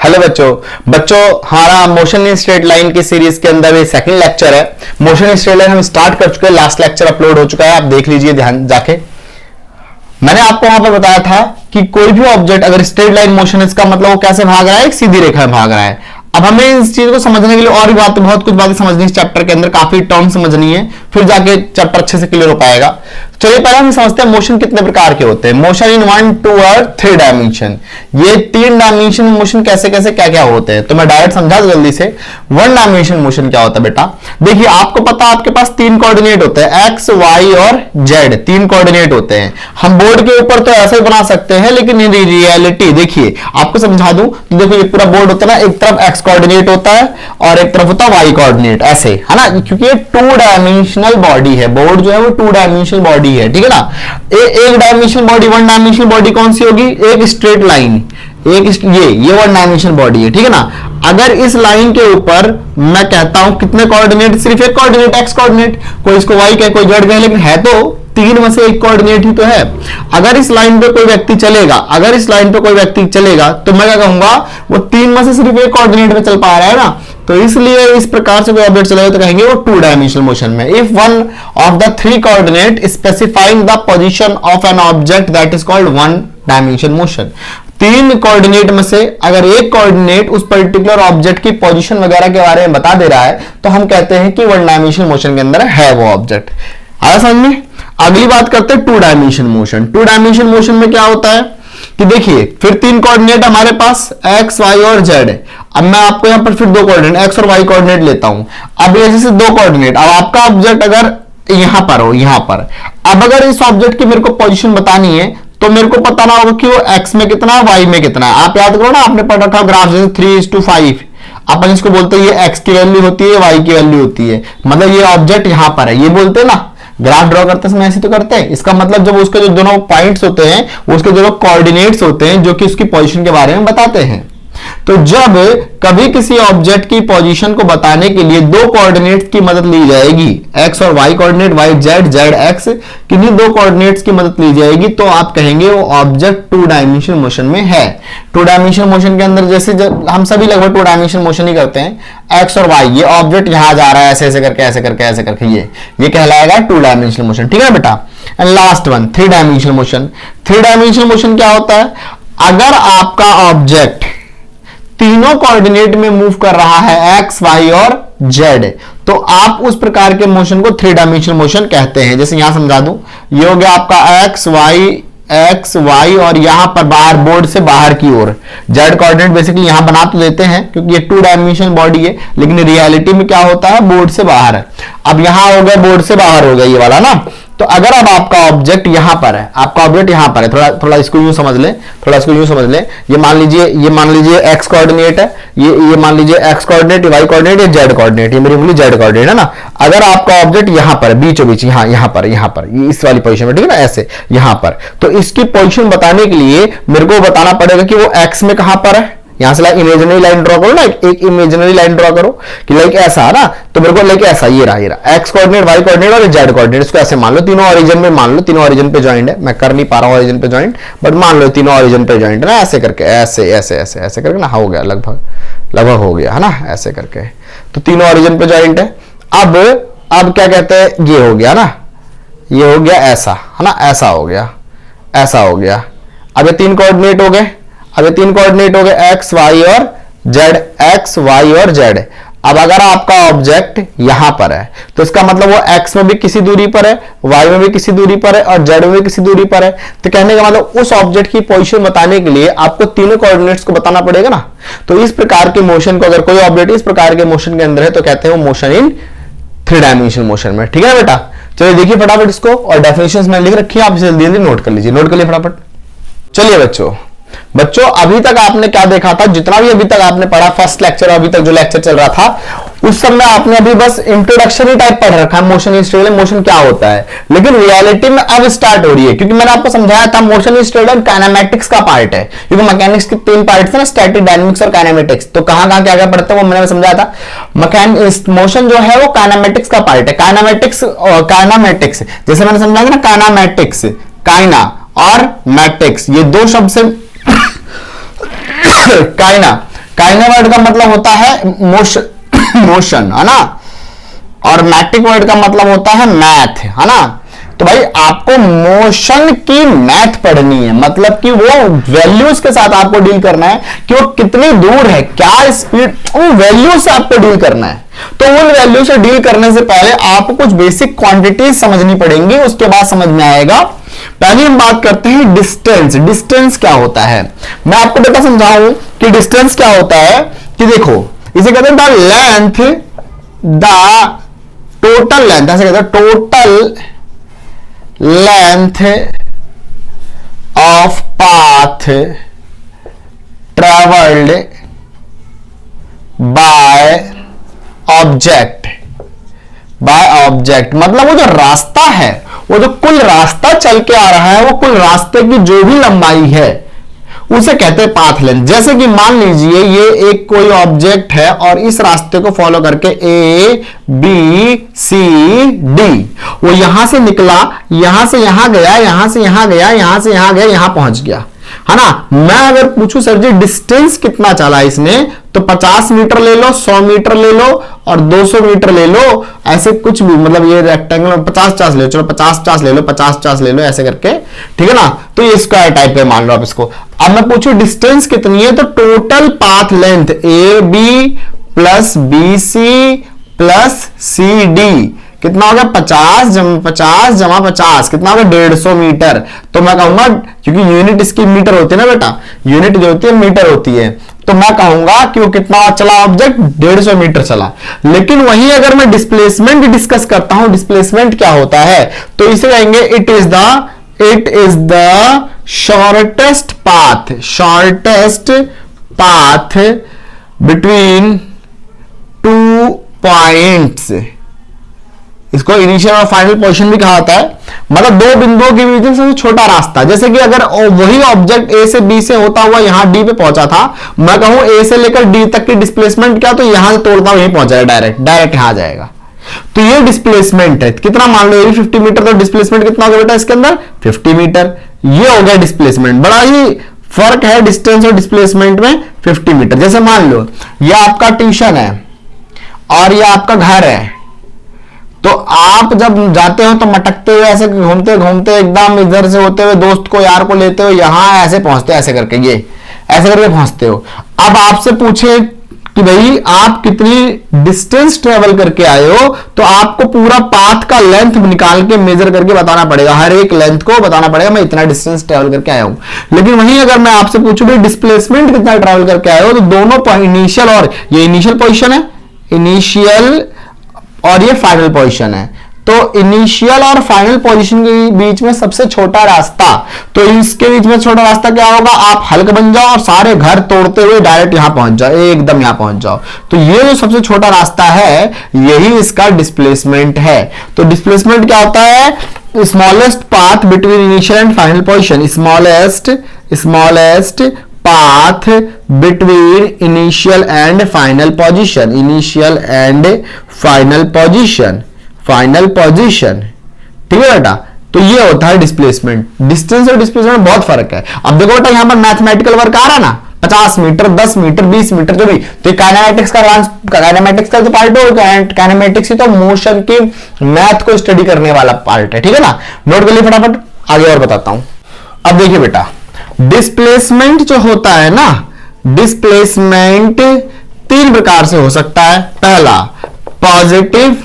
Hello बच्चों बच्चों हमारा मोशन इन स्ट्रेट लाइन की सीरीज के अंदर ये सेकंड लेक्चर है। मोशन इन स्ट्रेट लाइन हम स्टार्ट कर चुके हैं, लास्ट लेक्चर अपलोड हो चुका है, आप देख लीजिए ध्यान जाके। मैंने आपको वहां पर बताया था कि कोई भी ऑब्जेक्ट अगर स्ट्रेट लाइन मोशन है इसका मतलब वो कैसे भाग रहा है, एक सीधी रेखा में भाग रहा है। अब हमें इस चीज को समझने के लिए और भी बहुत कुछ बातें समझनी है, इस चैप्टर के अंदर काफी टर्म समझनी है, फिर जाके चैप्टर अच्छे से क्लियर हो पाएगा। चलिए पहले हम समझते हैं मोशन कितने प्रकार के होते हैं। मोशन इन 1, 2 और 3 डायमेंशन, ये 3 डायमेंशन मोशन कैसे कैसे क्या क्या होते हैं, तो मैं डायरेक्ट समझा दूं जल्दी से। 1 डायमेंशन मोशन क्या होता है बेटा, देखिए आपको पता है आपके पास 3 कोऑर्डिनेट होते हैं, एक्स वाई और जेड, 3 कोऑर्डिनेट होते हैं। हम बोर्ड के ऊपर तो ऐसे ही बना सकते हैं, लेकिन इन रियलिटी देखिए आपको समझा दूं तो देखो ये पूरा बोर्ड होता है ना, एक तरफ एक्स कोऑर्डिनेट होता है और एक तरफ होता है वाई कोऑर्डिनेट, ऐसे है ना, क्योंकि ये 2 डायमेंशनल बॉडी है, बोर्ड जो है वो 2 डायमेंशनल बॉडी है, ठीक है ना। एक डायमेंशनल बॉडी 1 डायमेंशनल बॉडी कौन सी होगी, एक स्ट्रेट लाइन, एक ये 1 डायमेंशनल बॉडी है, ठीक है ना। अगर इस लाइन के ऊपर मैं कहता हूं कितने कोऑर्डिनेट, सिर्फ एक कोऑर्डिनेट एक्स कोऑर्डिनेट, कोई इसको वाई कहे कोई जेड कहे, लेकिन है तो 3 में से एक कोऑर्डिनेट ही तो है। अगर इस लाइन पे कोई व्यक्ति चलेगा, अगर इस लाइन पे कोई व्यक्ति चलेगा तो मैं क्या कहूंगा, वो 3 में से सिर्फ एक कोऑर्डिनेट पे चल पा रहा है ना, तो इसलिए इस प्रकार से कोई ऑब्जेक्ट चलेगा तो कहेंगे वो 2 डायमेंशनल मोशन में। If one of the 3 coordinate specifying the position of an object that is called 1 dimension motion. 3 coordinate में से अगर एक कोऑर्डिनेट उस पर्टिकुलर ऑब्जेक्ट की पोजीशन वगैरह के बारे में बता दे रहा है तो हम कहते हैं कि 1 डायमेंशनल मोशन के अंदर है वो ऑब्जेक्ट। आया समझ में। अगली बात करते हैं 2 डायमेंशन मोशन। 2 डायमेंशन मोशन में क्या होता है कि देखिए फिर 3 कोऑर्डिनेट हमारे पास एक्स वाई और जेड है। अब मैं आपको यहां पर फिर 2 कोऑर्डिनेट एक्स और वाई कोऑर्डिनेट लेता हूं। अब ऐसे से 2 कोऑर्डिनेट, अब आपका ऑब्जेक्ट अगर यहां पर हो, यहां पर, अब अगर इस ऑब्जेक्ट की मेरे को पोजीशन बतानी है तो मेरे को पता ना होगा कि वो एक्स में कितना है वाई में कितना है। आप याद करो ना, आपने पढ़ रखा ग्राफ जैसे 3:5, अपन इसको बोलते हैं ये एक्स की वैल्यू होती है, वाई की वैल्यू होती है, मतलब ये ऑब्जेक्ट यहां पर है, ये बोलते हैं ना। ग्राफ ड्रॉ करते समय ऐसे तो करते हैं, इसका मतलब जब उसके जो दोनों पॉइंट्स होते हैं उसके दोनों कोऑर्डिनेट्स होते हैं जो कि उसकी पोजीशन के बारे में बताते हैं। तो जब कभी किसी ऑब्जेक्ट की पोजीशन को बताने के लिए 2 कोऑर्डिनेट्स की मदद ली जाएगी, एक्स और Y coordinate, Y Z, Z X, किन्हीं 2 कोऑर्डिनेट्स की मदद ली जाएगी तो आप कहेंगे वो ऑब्जेक्ट 2 डायमेंशन मोशन में है। 2 डायमेंशन मोशन के अंदर जैसे हम सभी लगभग 2 डायमेंशन मोशन ही करते हैं, एक्स और वाई, ये ऑब्जेक्ट यहां जा रहा है ऐसे ऐसे करके ऐसे करके ऐसे करके, ये कहलाएगा 2 डायमेंशनल मोशन, ठीक है बेटा। And last one 3 dimensional motion. 3 dimensional motion क्या होता है, अगर आपका ऑब्जेक्ट तीनों कोऑर्डिनेट में मूव कर रहा है एक्स वाई और जेड, तो आप उस प्रकार के मोशन को 3 डायमेंशनल मोशन कहते हैं। जैसे यहां समझा दूं, ये हो गया आपका एक्स वाई और यहां पर बाहर बोर्ड से बाहर की ओर जेड कोऑर्डिनेट बेसिकली यहां बना तो देते हैं क्योंकि ये 2 डायमेंशनल बॉडी है, लेकिन रियलिटी में क्या होता है, बोर्ड से बाहर है। अब यहां हो गया बोर्ड से बाहर हो गया ये वाला ना, तो अगर अब आपका ऑब्जेक्ट यहां पर है, आपका ऑब्जेक्ट यहां पर है, थोड़ा इसको यूं समझ ले, थोड़ा इसको यूं समझ ले, ये मान लीजिए एक्स कोऑर्डिनेट है, ये मान लीजिए एक्स कोऑर्डिनेट, वाई कोऑर्डिनेट, ये जेड कोऑर्डिनेट, ये मेरी उंगली जेड कोऑर्डिनेट है ना। अगर आपका ऑब्जेक्ट यहां पर बीचों बीच यहां पर ये इस वाली पोजीशन में, ठीक है ना, ऐसे यहां पर, तो इसकी पोजीशन बताने के लिए मेरे को बताना पड़ेगा कि वो एक्स में कहां पर है। यहां से इमेजिनरी लाइन ड्रॉ करो ना, एक इमेजिनरी लाइन ड्रॉ करो कि लाइक ऐसा ना, तो मेरे को लाइक ऐसा ये रहा एक्स कोऑर्डिनेट, वाई कोऑर्डिनेट और जेड कोऑर्डिनेट, इसको ऐसे मान लो तीनों ओरिजिन में, मान लो तीनों ओरिजिन पे जॉइंट है। मैं कर नहीं पा रहा हूं ओरिजिन पे जॉइंट, बट मान लो तीनों ओरिजिन पे जॉइंट है ना, ऐसे करके ऐसे ऐसे ऐसे ऐसे करके ना, हो गया लगभग हो गया है ना, ऐसे करके, तो तीनों ओरिजिन पे जॉइंट है। अब क्या कहते हैं, ये हो गया ना, ये हो गया ऐसा है ना, ऐसा हो गया। अब ये 3 कोऑर्डिनेट हो गए, अब ये 3 कोऑर्डिनेट हो गए एक्स वाई और जेड, एक्स वाई और जेड। अब अगर आपका ऑब्जेक्ट यहां पर है तो इसका मतलब वो एक्स में भी किसी दूरी पर है, वाई में भी किसी दूरी पर है और जेड में भी किसी दूरी पर है। तो कहने का मतलब उस ऑब्जेक्ट की पोजीशन बताने के लिए आपको तीनों कोऑर्डिनेट्स को बताना पड़ेगा ना। तो इस प्रकार के मोशन को, अगर कोई ऑब्जेक्ट इस प्रकार के मोशन के अंदर है तो कहते हैं वो मोशन इन 3 डायमेंशनल मोशन में, ठीक है ना बेटा। चलिए देखिए फटाफट इसको, और डेफिनेशंस मैंने लिख रखी है, आप इसे जल्दी जल्दी नोट कर लीजिए, नोट कर लिए फटाफट। चलिए बच्चों अभी तक आपने क्या देखा था, जितना भी अभी तक आपने पढ़ा, फर्स्ट लेक्चर अभी तक जो लेक्चर चल रहा था उस समय आपने अभी बस इंट्रोडक्शन ही टाइप पढ़ रखा है, motion in straight line motion क्या होता है। लेकिन रियलिटी में अब स्टार्ट हो रही है, क्योंकि मैंने आपको समझाया था motion in straight line kinematics का पार्ट है, क्योंकि मैकेनिक्स के 3 पार्ट थे ना, स्टैटिक, डायनामिक्स और काइनेमैटिक्स। तो कहां क्या क्या पढ़ते हैं वो मैंने समझाया था। मोशन जो है वो काइनेमैटिक्स का पार्ट है। काइनेमैटिक्स जैसे मैंने समझाया ना, काइनेमैटिक्स, काइना और मैटिक्स, ये 2 शब्द से काइना काइनेवर्ड का मतलब होता है मोशन मोशन, है ना, और मैटिक वर्ड का मतलब होता है मैथ, है ना। तो भाई आपको मोशन की मैथ पढ़नी है, मतलब कि वो वैल्यूज के साथ आपको डील करना है कि वो कितनी दूर है, क्या स्पीड, उन वैल्यू से आपको डील करना है। तो उन वैल्यू से डील करने से पहले आपको कुछ बेसिक क्वांटिटीज समझनी पड़ेंगी, उसके बाद समझ में आएगा। पहले हम बात करते हैं डिस्टेंस। डिस्टेंस क्या होता है, मैं आपको बेटा समझाऊं कि डिस्टेंस क्या होता है। कि देखो इसे कहते हैं the length, the total length, ऐसे कहते हैं total length of path travelled by object. मतलब वो जो रास्ता है, वो जो कुल रास्ता चल के आ रहा है, वो कुल रास्ते की जो भी लंबाई है उसे कहते हैं पाथ लेंथ। जैसे कि मान लीजिए ये एक कोई ऑब्जेक्ट है और इस रास्ते को फॉलो करके ए बी सी डी, वो यहां से निकला, यहां से यहां गया, यहां से यहां गया, यहां से यहां गया, यहां पहुंच गया, है ना। मैं अगर पूछूं सर जी डिस्टेंस कितना चला इसने, तो 50 मीटर ले लो, 100 मीटर ले लो और 200 मीटर ले लो, ऐसे कुछ भी, मतलब ये रेक्टेंगल 50-50 ले लो, चलो 50-50 ले लो, 50-50 ले लो, ऐसे करके, ठीक है ना। तो ये स्क्वायर टाइप का मान लो आप इसको। अब मैं पूछूं डिस्टेंस कितनी है, तो total path length A B plus B C plus C D कितना होगा, 50 जमा 50 कितना होगा, 150 मीटर। तो मैं कहूंगा, क्योंकि यूनिट इसकी मीटर होती है ना बेटा, यूनिट जो होती है मीटर होती है, तो मैं कहूंगा कि वो कितना चला ऑब्जेक्ट, 150 मीटर चला। लेकिन वहीं अगर मैं डिस्प्लेसमेंट डिस्कस करता हूं, डिस्प्लेसमेंट क्या होता है, तो इसे कहेंगे it is the shortest path between 2 points. इसको इनिशियल और फाइनल पोजीशन भी कहा जाता है, मतलब दो बिंदुओं के बीच में सबसे छोटा रास्ता। जैसे कि अगर वही ऑब्जेक्ट ए से बी से होता हुआ यहां डी पे पहुंचा था, मैं कहूं ए से लेकर डी तक की डिस्प्लेसमेंट क्या, तो यहां से तोड़ता हुआ यहीं पहुंच जाएगा, डायरेक्ट यहां आ जाएगा। तो ये डिस्प्लेसमेंट है, कितना मान लो ये 50 मीटर, तो डिस्प्लेसमेंट कितना होगा बेटा इसके अंदर, 50 मीटर। ये हो गया डिस्प्लेसमेंट। बड़ा ही फर्क है डिस्टेंस और डिस्प्लेसमेंट में, 50 मीटर। जैसे मान लो ये आपका ट्यूशन है और ये आपका घर है, तो आप जब जाते हो तो मटकते हुए ऐसे घूमते घूमते एकदम इधर से होते हुए दोस्त को यार को लेते हुए यहां ऐसे पहुंचते, ऐसे करके ये ऐसे करके पहुंचते हो। अब आपसे पूछे कि भाई आप कितनी डिस्टेंस ट्रेवल करके आए हो, तो आपको पूरा पाथ का लेंथ निकाल के मेजर करके बताना पड़ेगा, हर एक लेंथ को बताना पड़ेगा मैं इतना डिस्टेंस ट्रेवल करके आया हूं। लेकिन वहीं अगर मैं आपसे पूछूं भाई डिस्प्लेसमेंट कितना ट्रेवल करके आए हो, तो दोनों इनिशियल और ये इनिशियल पोजीशन है, इनिशियल और ये फाइनल पोजीशन है, तो इनिशियल और फाइनल पोजीशन के बीच में सबसे छोटा रास्ता, तो इसके बीच में छोटा रास्ता क्या होगा, आप हल्क बन जाओ और सारे घर तोड़ते हुए डायरेक्ट यहां पहुंच जाओ, एकदम यहां पहुंच जाओ। तो ये जो सबसे छोटा रास्ता है यही इसका डिस्प्लेसमेंट है। तो डिस्प्लेसमेंट क्या होता है, smallest path between initial and final position, smallest path between initial and final position, initial and final position, ठीक है बेटा। तो ये होता है डिस्प्लेसमेंट। डिस्टेंस और डिस्प्लेसमेंट में बहुत फर्क है। अब देखो बेटा यहां पर मैथमेटिकल वर्क आ रहा है ना, 50 मीटर 10 मीटर 20 मीटर जो भी, तो काइनेमैटिक्स का जो पार्ट है, काइनेमैटिक्स ही तो मोशन के मैथ को स्टडी करने वाला पार्ट है, ठीक है ना। नोट कर लिए फटाफट, आगे और बताता हूं। अब देखिए बेटा डिस्प्लेसमेंट जो होता है ना, डिस्प्लेसमेंट 3 प्रकार से हो सकता है। पहला पॉजिटिव,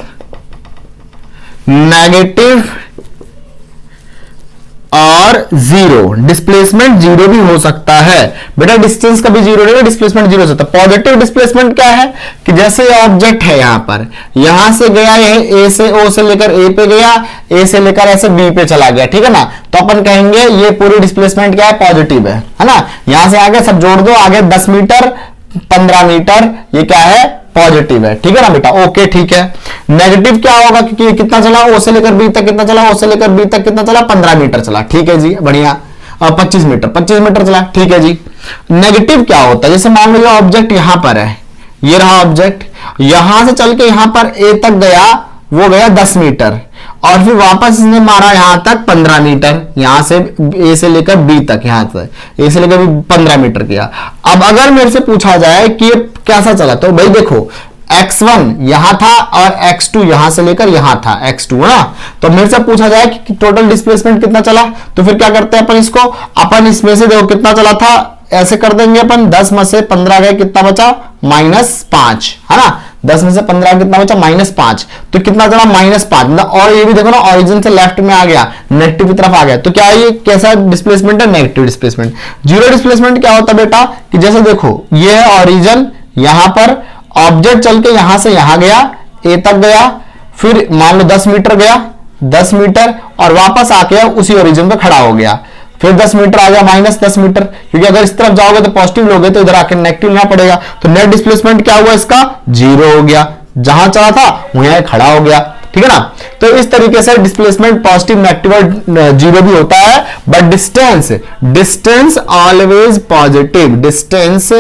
नेगेटिव और जीरो। डिस्प्लेसमेंट जीरो भी हो सकता है बेटा, डिस्टेंस कभी जीरो नहीं है, डिस्प्लेसमेंट जीरो हो सकता है। पॉजिटिव डिस्प्लेसमेंट क्या है कि जैसे ऑब्जेक्ट है यहां पर, यहां से गया ये ए से ओ से लेकर ए पे गया, ए से लेकर ऐसे बी पे चला गया, ठीक है ना, तो अपन कहेंगे ये पूरी डिस्प्लेसमेंट क्या है, पॉजिटिव है ना। यहां से आगे सब जोड़ दो, आगे 10 मीटर 15 मीटर, ये क्या है, पॉजिटिव है, ठीक है ना बेटा। ओके ठीक है। नेगेटिव क्या होगा, क्योंकि कितना चला, ओ से लेकर बी तक कितना चला, ओ से लेकर बी तक कितना चला, 15 मीटर चला, ठीक है जी, बढ़िया। 25 मीटर चला, ठीक है जी। नेगेटिव क्या होता है, जैसे मान लो ऑब्जेक्ट यहां पर है, ये रहा ऑब्जेक्ट, यहां से चल के यहां पर ए तक गया, वो गया 10 मीटर, और फिर वापस इसने मारा यहां तक 15 मीटर, यहां से ए से लेकर बी तक, यहां तक ए से लेकर 15 मीटर किया। अब अगर मेरे से पूछा जाए कि ये कैसा चला, तो भाई देखो x1 यहां था और x2 यहां से लेकर यहां था, x2 है ना। तो मेरे से पूछा जाए कि टोटल डिस्प्लेसमेंट कितना चला, तो फिर क्या करते हैं अपन इसको, अपन इसमें से देखो कितना चला था, ऐसे कर देंगे अपन, 10 में से 15 गए, कितना बचा -5, है ना। 10 में से 15 कितना बचा -5, तो कितना चला -5 मतलब। और ये भी देखो ना, ऑरिजिन से लेफ्ट में आ गया, नेगेटिव की तरफ आ गया, तो क्या ये कैसा डिस्प्लेसमेंट है, नेगेटिव डिस्प्लेसमेंट। जीरो डिस्प्लेसमेंट क्या होता है बेटा, कि जैसे देखो ये है ऑरिजिन, यहां पर ऑब्जेक्ट चल के यहां से यहां गया, ए तक गया, फिर मान लो 10 मीटर गया, 10 मीटर और वापस आके उसी ओरिजिन पे खड़ा हो गया, फिर 10 मीटर आ गया -10 मीटर, क्योंकि अगर इस तरफ जाओगे तो पॉजिटिव लोगे तो इधर आके नेगेटिव लेना पड़ेगा। तो नेट डिस्प्लेसमेंट क्या हुआ इसका, 0 हो गया, जहां चला था वहीं खड़ा हो गया, ठीक है ना। तो इस तरीके से डिस्प्लेसमेंट पॉजिटिव, नेगेटिव और जीरो भी होता है। But distance always positive, distance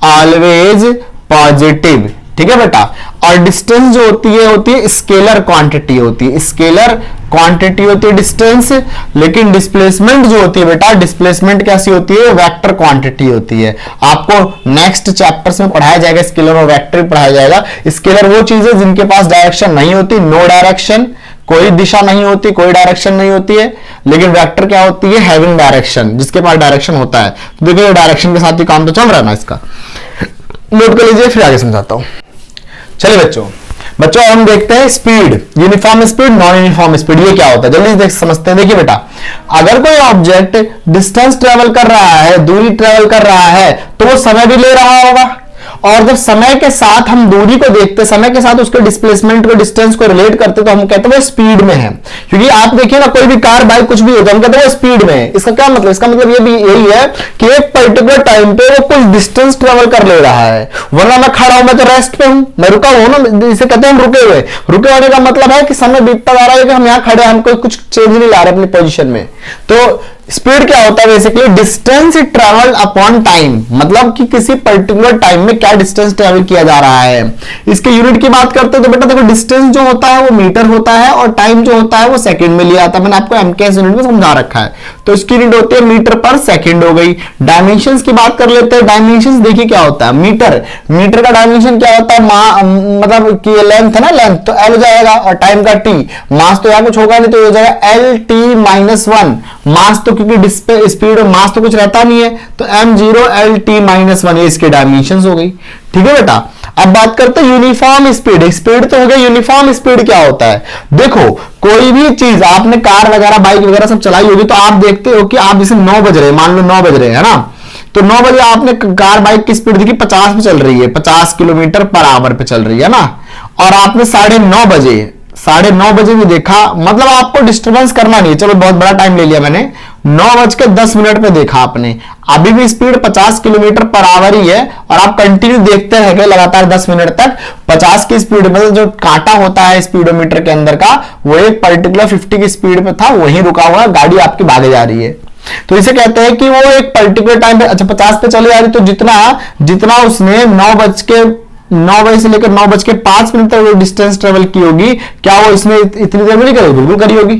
always positive, ठीक है बेटा। और डिस्टेंस जो होती है स्केलर क्वांटिटी होती है, स्केलर क्वांटिटी होती है डिस्टेंस। लेकिन डिस्प्लेसमेंट जो होती है बेटा, डिस्प्लेसमेंट कैसी होती है, वेक्टर क्वांटिटी होती है। आपको नेक्स्ट चैप्टर्स में पढ़ाया जाएगा, स्केलर और वेक्टर पढ़ाया जाएगा। स्केलर वो चीज है जिनके पास डायरेक्शन नहीं होती, नो डायरेक्शन, कोई दिशा नहीं होती, कोई डायरेक्शन नहीं होती है। लेकिन वेक्टर क्या होती है, हैविंग डायरेक्शन, जिसके पास डायरेक्शन होता है। तो देखिए डायरेक्शन के साथ ही काम तो चल रहा है ना इसका, नोट कर लीजिए, फिर आगे समझाता हूं। चलिए बच्चों हम देखते हैं speed, uniform speed, non uniform speed, ये क्या होता है जल्दी देख समझते हैं। देखिए बेटा, अगर कोई ऑब्जेक्ट डिस्टेंस ट्रेवल कर रहा है, दूरी ट्रेवल कर रहा है, तो वो समय भी ले रहा होगा। और जब समय के साथ हम दूरी को देखते, समय के साथ उसके डिस्प्लेसमेंट को, डिस्टेंस को रिलेट करते, तो हम कहते हैं वो स्पीड में है। क्योंकि आप देखिए ना, कोई भी कार, बाइक, कुछ भी होता है, हम कहते हैं वो स्पीड में है। इसका क्या मतलब, इसका मतलब ये भी यही है कि एक पर्टिकुलर टाइम पे वो कुछ डिस्टेंस ट्रेवल कर ले रहा है। वरना मैं खड़ा हूं, मैं तो रेस्ट पे हूं, मैं रुका हूं ना, इसे कहते हैं हम रुके हुए। रुके होने का मतलब है कि समय बीतता जा रहा है, कि हम यहां खड़े हैं, हम कोई कुछ चेंज नहीं ला रहे अपनी पोजीशन में। तो स्पीड क्या होता है, basically distance travel upon time, मतलब कि किसी पर्टिकुलर टाइम में क्या डिस्टेंस ट्रेवल किया जा रहा है। इसके यूनिट की बात करते हैं तो बेटा देखो, डिस्टेंस जो होता है वो मीटर होता है और टाइम जो होता है वो सेकंड में लिया जाता है। मैंने आपको एमकेएस यूनिट में समझा रखा है, तो इसकी यूनिट होती है मीटर पर सेकंड हो गई। डायमेंशंस की बात कर लेते हैं। डायमेंशंस देखिए क्या होता है, मीटर का डायमेंशन क्या होता है, मतलब कि लेंथ है ना, लेंथ तो एल हो जाएगा, और टाइम का टी, मास तो यहाँ कुछ होगा नहीं तो हो जाएगा LT-1, मास तो क्योंकि स्पीड और मास तो कुछ रहता नहीं है, तो m0 LT-1, ये इसके डायमेंशंस हो गई, ठीक है बेटा। अब बात करते हैं यूनिफॉर्म स्पीड। स्पीड तो हो गया, यूनिफॉर्म स्पीड क्या होता है, देखो कोई भी चीज आपने कार वगैरह, बाइक वगैरह सब चलाई होगी, तो आप देखते हो कि आप जैसे 9 बज रहे, मान लो 9 बज रहे है ना, तो 9 बजे आपने कार बाइक की स्पीड देखी 50 पे चल रही है, 50 किलोमीटर पर आवर पे चल रही है ना। और आपने 9:30 बजे भी देखा, मतलब आपको डिस्टरबेंस करना नहीं है, चलो बहुत बड़ा टाइम ले लिया मैंने, 9:10 पे देखा आपने, अभी भी स्पीड 50 किलोमीटर पर आवर ही है, और आप कंटिन्यू देखते रह गए लगातार 10 मिनट तक 50 की स्पीड, मतलब जो कांटा होता है स्पीडोमीटर के अंदर का, वो एक पर्टिकुलर 50 की स्पीड पे था, वहीं रुका हुआ, गाड़ी आपकी भागे जा रही है। तो इसे कहते हैं कि वो एक पर्टिकुलर टाइम पे, अच्छा 50 पे चली जा रही, तो जितना उसने 9 बजे से लेकर 9:05 तक डिस्टेंस ट्रेवल की होगी, क्या वो इसमें इतनी देर में नहीं करी, बिल्कुल करी होगी।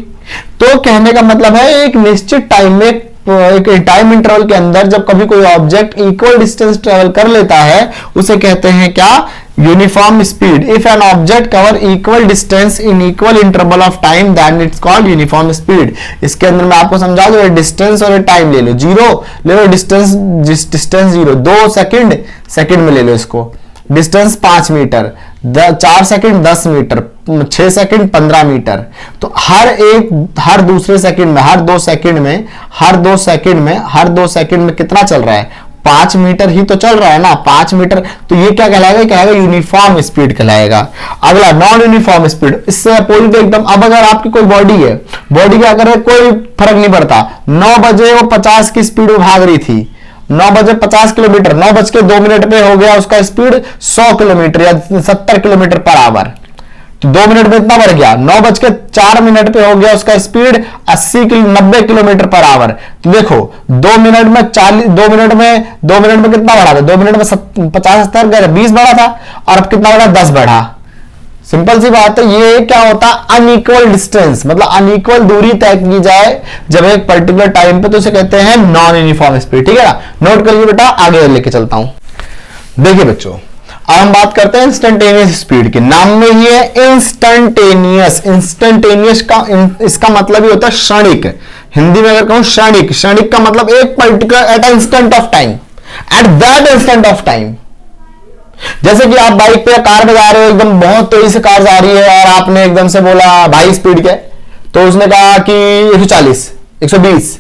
तो कहने का मतलब है एक निश्चित टाइम में, एक टाइम इंटरवल के अंदर जब कभी कोई ऑब्जेक्ट इक्वल डिस्टेंस ट्रेवल कर लेता है, उसे कहते हैं क्या, uniform speed. If an object cover equal distance in equal interval of time, then it's called uniform speed. इसके अंदर मैं आपको समझा दूं, डिस्टेंस और टाइम ले लो, जीरो ले लो, डिस्टेंस 0, 2 सेकंड में ले लो इसको, distance 5 meter, 4 second 10 meter, 6 second 15 meter. तो हर दूसरे सेकंड में, हर 2 सेकंड में कितना चल रहा है, 5 मीटर ही तो चल रहा है ना, 5 मीटर। तो ये क्या कहलाएगा, कहलाएगा यूनिफॉर्म स्पीड कहलाएगा। अगला नॉन यूनिफॉर्म स्पीड, इससे अपोजिट एकदम। अब अगर आपकी कोई बॉडी है, बॉडी क्या कर रहा है, कोई फर्क नहीं पड़ता, 9 बजे वो 50 की स्पीड में भाग रही थी, 9 बजे 50 किलोमीटर, 9:02 पे हो गया उसका स्पीड 100 किलोमीटर या 70 किलोमीटर पर आवर, तो 2 मिनट में इतना बढ़ गया। 9:04 पे हो गया उसका स्पीड 90 किलोमीटर पर आवर। तो देखो 2 मिनट में कितना बढ़ा था, 2 मिनट में 50 70 20 बढ़ा था, और अब कितना बढ़ा, 10 बढ़ा, सिंपल सी बात है। ये क्या होता है, अनइक्वल डिस्टेंस, मतलब अनइक्वल दूरी तय की जाए जब एक पर्टिकुलर टाइम पे, तो उसे कहते हैं नॉन यूनिफॉर्म स्पीड। ठीक है ना, नोट करिए बेटा, आगे लेके चलता हूं। देखिए बच्चों, अब हम बात करते हैं इंस्टेंटेनियस स्पीड की। नाम में ही है इंस्टेंटेनियस। इंस्टेंटेनियस का इसका मतलब ही होता है क्षणिक। हिंदी में अगर कहूं क्षणिक, क्षणिक का मतलब एक particular at instant of time, at that instant of time. जैसे कि आप बाइक पे कार में जा रहे हो, एकदम बहुत तेजी से कार जा रही है और आपने एकदम से बोला भाई स्पीड क्या है, तो उसने कहा कि 140, 120।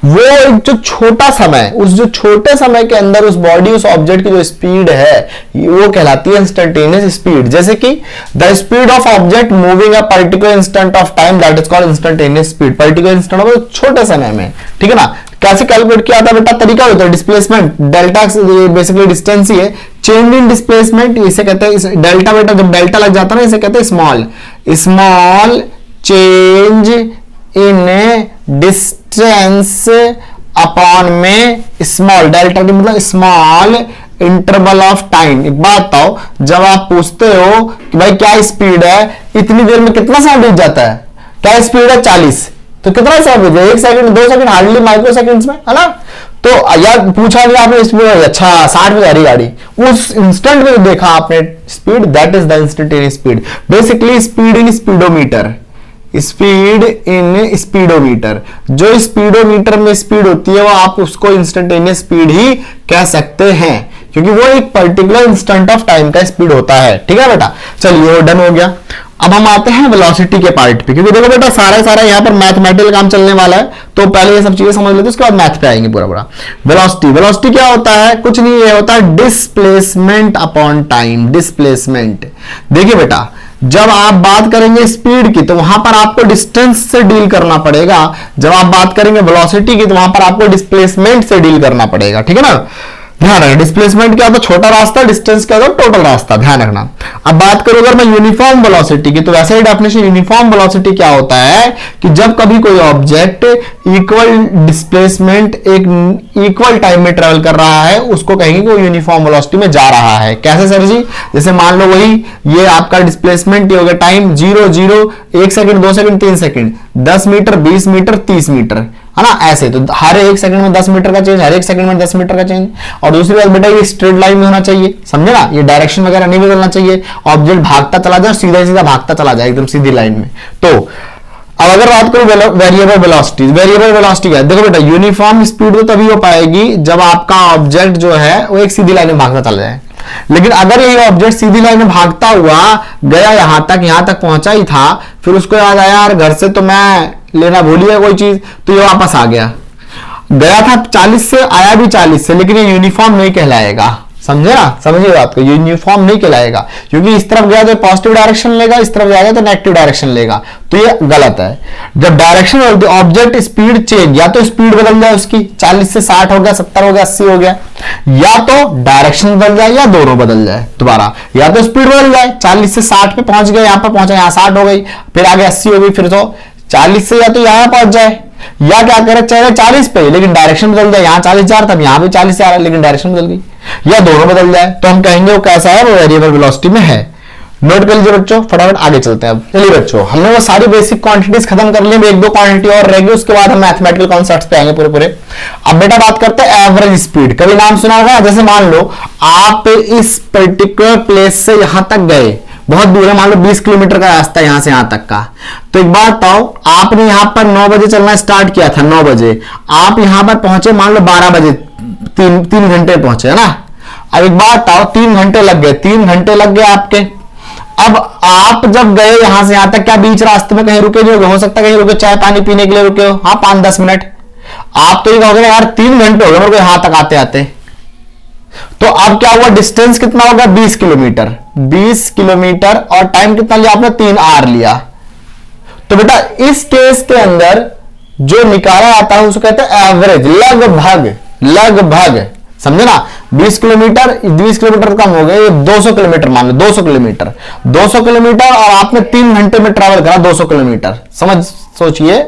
वो एक जो छोटा समय, उस जो छोटे समय के अंदर उस बॉडी, उस ऑब्जेक्ट की जो स्पीड है, वो कहलाती है इंस्टेंटेनियस स्पीड। जैसे कि the speed of object moving a particular instant of time, that is called instantaneous speed. Particular instant of छोटे समय में। ठीक है ना, कैसे कैलकुलेट किया था बेटा, तरीका होता है डिस्प्लेसमेंट, डेल्टा बेसिकली डिस्टेंस ही है। चेंज इन डिस्प्लेसमेंट इसे कहते हैं, डेल्टा बेटा जब डेल्टा लग जाता है ना, इसे कहते हैं small, small change in distance upon में स्मॉल, डेल्टा की मतलब स्मॉल इंटरवल ऑफ टाइम। एक बात बताओ, जब आप पूछते हो कि भाई क्या स्पीड है, इतनी देर में कितना समय बीत जाता है, क्या स्पीड है 40, तो कितना समय बीत, 1 second 2 second, hardly micro seconds में, है ना। तो यार पूछा नहीं आपने स्पीड, अच्छा 60 में जा रही गाड़ी, उस इंस्टेंट में देखा आपने speed, that is the instantaneous speed. Basically speed in speedometer, speed in speedometer, जो स्पीडोमीटर में स्पीड होती है वो आप उसको इंस्टेंटेनियस स्पीड ही कह सकते हैं, क्योंकि वो एक पर्टिकुलर इंस्टेंट ऑफ टाइम का स्पीड होता है। ठीक है बेटा, चलिए वो डन हो गया। अब हम आते हैं वेलोसिटी के पार्ट पे, क्योंकि देखो बेटा सारा यहाँ पर मैथमेटिकल काम चलने वाला है, तो पहले ये सब चीजें समझ लेते हैं, उसके बाद मैथ पे आएंगे पूरा। वेलोसिटी, वेलोसिटी क्या होता है, कुछ नहीं, ये होता है डिस्प्लेसमेंट अपॉन टाइम। डिस्प्लेसमेंट, देखिए बेटा जब आप बात करेंगे स्पीड की तो वहां पर आपको डिस्टेंस से डील करना पड़ेगा, जब आप बात करेंगे वेलोसिटी की तो वहां पर आपको डिस्प्लेसमेंट से डील करना पड़ेगा। ठीक है ना, ध्यान रखना। डिस्प्लेसमेंट क्या होता है, छोटा रास्ता, डिस्टेंस क्या होता है, टोटल रास्ता, ध्यान रखना। अब बात करूं अगर मैं यूनिफॉर्म वेलोसिटी की, तो वैसे ही डेफिनेशन यूनिफॉर्म वेलोसिटी क्या होता है कि जब कभी कोई ऑब्जेक्ट इक्वल डिस्प्लेसमेंट एक इक्वल टाइम में ट्रेवल कर रहा है, उसको कहेंगे कि वो यूनिफॉर्म वेलोसिटी में जा रहा है। कैसे सर जी, जैसे मान लो वही ये आपका डिस्प्लेसमेंट हो गया time 0 0 1 second 2 second 3 second, 10 meter 20 meter 30 meter, है ना, ऐसे। तो हर एक सेकंड में 10 मीटर का चेंज, हर एक सेकंड में 10 मीटर का चेंज। और दूसरी बात बेटा, ये स्ट्रेट लाइन में होना चाहिए, समझे ना, ये डायरेक्शन वगैरह नहीं बदलना चाहिए, ऑब्जेक्ट भागता चला जाए, सीधा सीधा भागता चला जाए एकदम सीधी लाइन में। तो अब अगर बात करूं वेरिएबल वेलोसिटी, वेरिएबल वेलोसिटी क्या है, देखो बेटा यूनिफॉर्म स्पीड तो तभी हो पाएगी जब आपका ऑब्जेक्ट जो है वो एक सीधी लाइन में भागता चला जाए। लेकिन अगर ये ऑब्जेक्ट सीधी लाइन में भागता हुआ गया यहां तक पहुंचा ही था, फिर उसको याद आया यार घर से तो मैं लेना भूल गया कोई चीज, तो ये वापस आ गया था 40 से, आया भी 40 से, लेकिन ये यूनिफॉर्म नहीं कहलाएगा, समझे ना, समझिए बात को, यूनिफॉर्म नहीं कहलाएगा, क्योंकि इस तरफ गया तो पॉजिटिव डायरेक्शन लेगा, इस तरफ जाएगा तो नेगेटिव डायरेक्शन लेगा, तो ये गलत है। जब डायरेक्शन ऑब्जेक्ट स्पीड चेंज, या तो स्पीड बदल जाए उसकी, 40 से 60 हो गया, 70 हो गया, 80 हो गया, या तो डायरेक्शन बदल जाए, या दोनों बदल जाए दोबारा, या तो स्पीड बदल जाए, 40 से 60 पे पहुंच गए, यहां पर पहुंचा, यहां 60 हो गई, फिर आगे 80 हो गई, फिर तो 40 से या तो यहां पहुंच जाए, या क्या करे चले 40 पे, लेकिन डायरेक्शन बदल जाए, यहां 40 जा रहा था, यहां भी 40 आ रहा है, लेकिन डायरेक्शन बदल गई, या दोनों बदल जाए, तो हम कहेंगे वो कैसा है, वो वेरिएबल वेलोसिटी में है। नोट कर लीजिए बच्चों, फटाफट आगे चलते हैं। अब चलिए बच्चों, हमने वो सारी बेसिक क्वांटिटीज खत्म कर ली, एक दो क्वांटिटी और रहेगी, उसके बाद हम मैथमेटिकल कॉन्सेप्ट्स पे आएंगे पूरे। अब बेटा बात करते हैं एवरेज स्पीड। कभी नाम सुना होगा, जैसे मान लो आप इस पर्टिकुलर प्लेस से यहां तक गए, बहुत दूर है, मान लो 20 किलोमीटर का रास्ता है यहां से यहां तक का, तो एक बात बताओ, आपने यहां पर 9 बजे चलना स्टार्ट किया था, 9 बजे आप यहां पर पहुंचे मान लो 12 बजे, 3 घंटे पहुंचे, है ना। अब एक बात बताओ, 3 घंटे लग गए, 3 घंटे लग गए आपके। अब आप जब गए यहां से यहां तक, क्या बीच रास्ते में कहीं रुके नहीं हो सकता कहीं रुके चाय पानी पीने के लिए रुके हो, हाँ 5-10 मिनट, आप तो ये कहोगे यार 3 घंटे हो गए मेरे को यहां तक आते आते। तो अब क्या हुआ, डिस्टेंस कितना होगा, 20 किलोमीटर, 20 किलोमीटर, और टाइम कितना लिया आपने, 3 आवर लिया। तो बेटा इस केस के अंदर जो निकाला आता है उसको कहते हैं एवरेज, लगभग, समझे ना। 20 किलोमीटर कम हो गए, 200 किलोमीटर मान लो, 200 किलोमीटर, और आपने 3 घंटे में ट्रैवल करा 200 किलोमीटर। सोचिए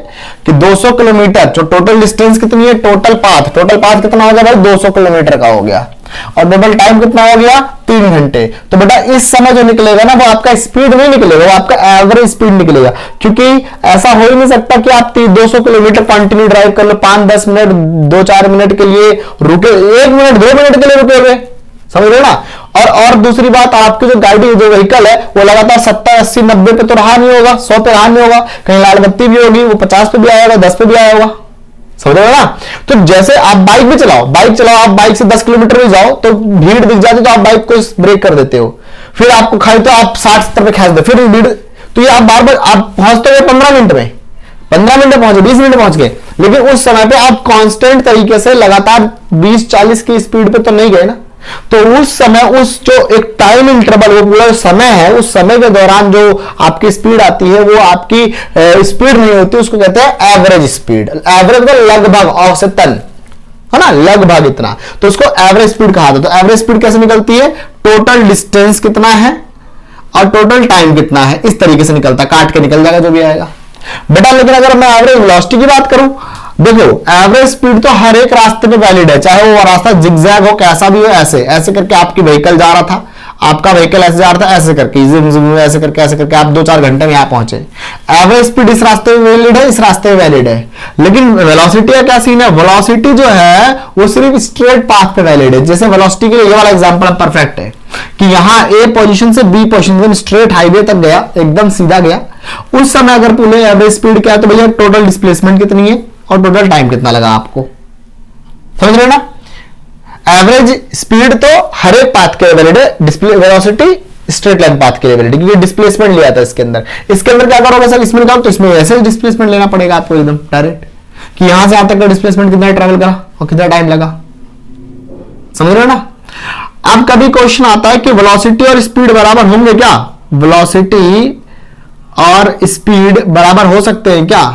कि 200 किलोमीटर जो टोटल डिस्टेंस कितनी है, टोटल पाथ कितना हो गया भाई, 200 किलोमीटर का हो गया। और टोटल टाइम कितना हो गया 3 घंटे। तो बेटा इस समय जो निकलेगा ना वो आपका स्पीड नहीं निकलेगा, वो आपका एवरेज स्पीड निकलेगा, क्योंकि ऐसा हो ही नहीं सकता कि आप 200 किलोमीटर कंटिन्यू ड्राइव कर लो, 5-10 मिनट 2-4 मिनट के लिए रुके, 1 मिनट 2 मिनट के लिए रुके हुए, समझ रहे ना। और दूसरी बात, आपकी जो गाड़ी जो व्हीकल है वो लगातार 70, 80, 90 पे तो रहा नहीं होगा, 100 पे रहा नहीं होगा, कहीं लाल बत्ती भी होगी, वो 50 पे भी आएगा, 10 पे भी आया होगा, समझ रहे हो ना। तो जैसे आप बाइक भी चलाओ, आप बाइक से 10 किलोमीटर भी जाओ तो भीड़ दिख जाती तो आप बाइक को ब्रेक कर देते हो, फिर आपको खाई तो आप 60-70 पे खींच दो, फिर भीड़, तो ये आप बार बार आप पहुंचते हुए 15 मिनट में, 15 मिनट में पहुंचे, 20 मिनट में पहुंच गए, लेकिन उस समय पे आप कांस्टेंट तरीके से लगातार 20-40 की स्पीड पे तो नहीं गए ना। तो उस समय, उस जो एक टाइम इंटरवल, वो पूरा समय है, उस समय के दौरान जो आपकी स्पीड आती है वो आपकी स्पीड नहीं होती, उसको कहते हैं एवरेज स्पीड। एवरेज का लगभग, औसतन, है ना, लगभग इतना, तो उसको एवरेज स्पीड कहा जाता है। तो एवरेज स्पीड कैसे निकलती है, टोटल डिस्टेंस कितना है और टोटल टाइम कितना है, इस तरीके से निकलता है, काट के निकल जाएगा जो भी आएगा बेटा। लेकिन अगर मैं एवरेज वेलोसिटी की बात करूं, देखो एवरेज स्पीड तो हर एक रास्ते पे वैलिड है, चाहे वो रास्ता जिगजैग हो, कैसा भी हो, ऐसे ऐसे करके आपकी व्हीकल जा रहा था, आपका व्हीकल ऐसे जा रहा था, ऐसे करके ऐसे करके आप 2-4 घंटे में यहां पहुंचे। एवरेज स्पीड इस रास्ते में वैलिड है, इस रास्ते में वैलिड है। लेकिन वेलोसिटी का क्या सीन है, वेलोसिटी जो है वो सिर्फ स्ट्रेट पाथ पे वैलिड है। जैसे वेलोसिटी के लिए ये वाला एग्जांपल परफेक्ट है कि यहां ए पोजीशन से बी पोजीशन, स्ट्रेट हाईवे तक गया, एकदम सीधा गया, उस समय अगर पूरे एवरेज स्पीड क्या है तो भैया टोटल डिस्प्लेसमेंट कितनी है और टोटल टाइम कितना लगा आपको, समझ रहे ना। एवरेज स्पीड तो हर एक पाथ के लिए वैलिड है, display velocity straight line path के लिए वैलिड है, क्योंकि डिस्प्लेसमेंट लिया था इसके अंदर। इसके अंदर क्या करोगे सर, इसमें निकालो तो इसमें ऐसे डिस्प्लेसमेंट लेना पड़ेगा आपको एकदम डायरेक्ट, कि यहां से यहां तक का डिस्प्लेसमेंट कितना ट्रैवल करा और कितना टाइम लगा, समझ रहे हो ना। अब कभी क्वेश्चन आता है कि वेलोसिटी और स्पीड बराबर होंगे क्या, वेलोसिटी और स्पीड बराबर हो सकते हैं क्या।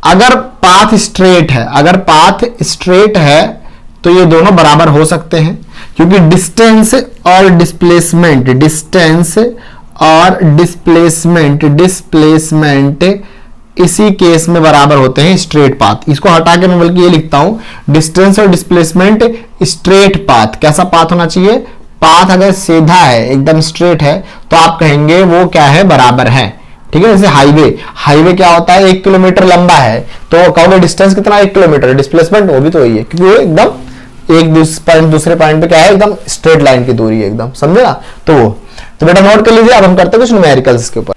अगर पाथ स्ट्रेट है, अगर पाथ स्ट्रेट है तो ये दोनों बराबर हो सकते हैं, क्योंकि डिस्टेंस और डिस्प्लेसमेंट, डिस्टेंस और डिस्प्लेसमेंट इसी केस में बराबर होते हैं स्ट्रेट पाथ। इसको हटा के मैं बल्कि ये लिखता हूं, डिस्टेंस और डिस्प्लेसमेंट स्ट्रेट पाथ। कैसा पाथ होना चाहिए, पाथ अगर सीधा है, एकदम स्ट्रेट है, तो आप कहेंगे वो क्या है, बराबर है, ठीक है। जैसे हाईवे क्या होता है, 1 किलोमीटर लंबा है, तो कहोगे डिस्टेंस कितना, 1 किलोमीटर, डिस्प्लेसमेंट वो भी तो वही है, क्योंकि वो एकदम एक दूसरे पॉइंट पे क्या है, एकदम स्ट्रेट लाइन की दूरी है, एकदम, समझे ना। तो बेटा नोट कर लीजिए। अब हम करते हैं कुछ न्यूमेरिकल्स के ऊपर।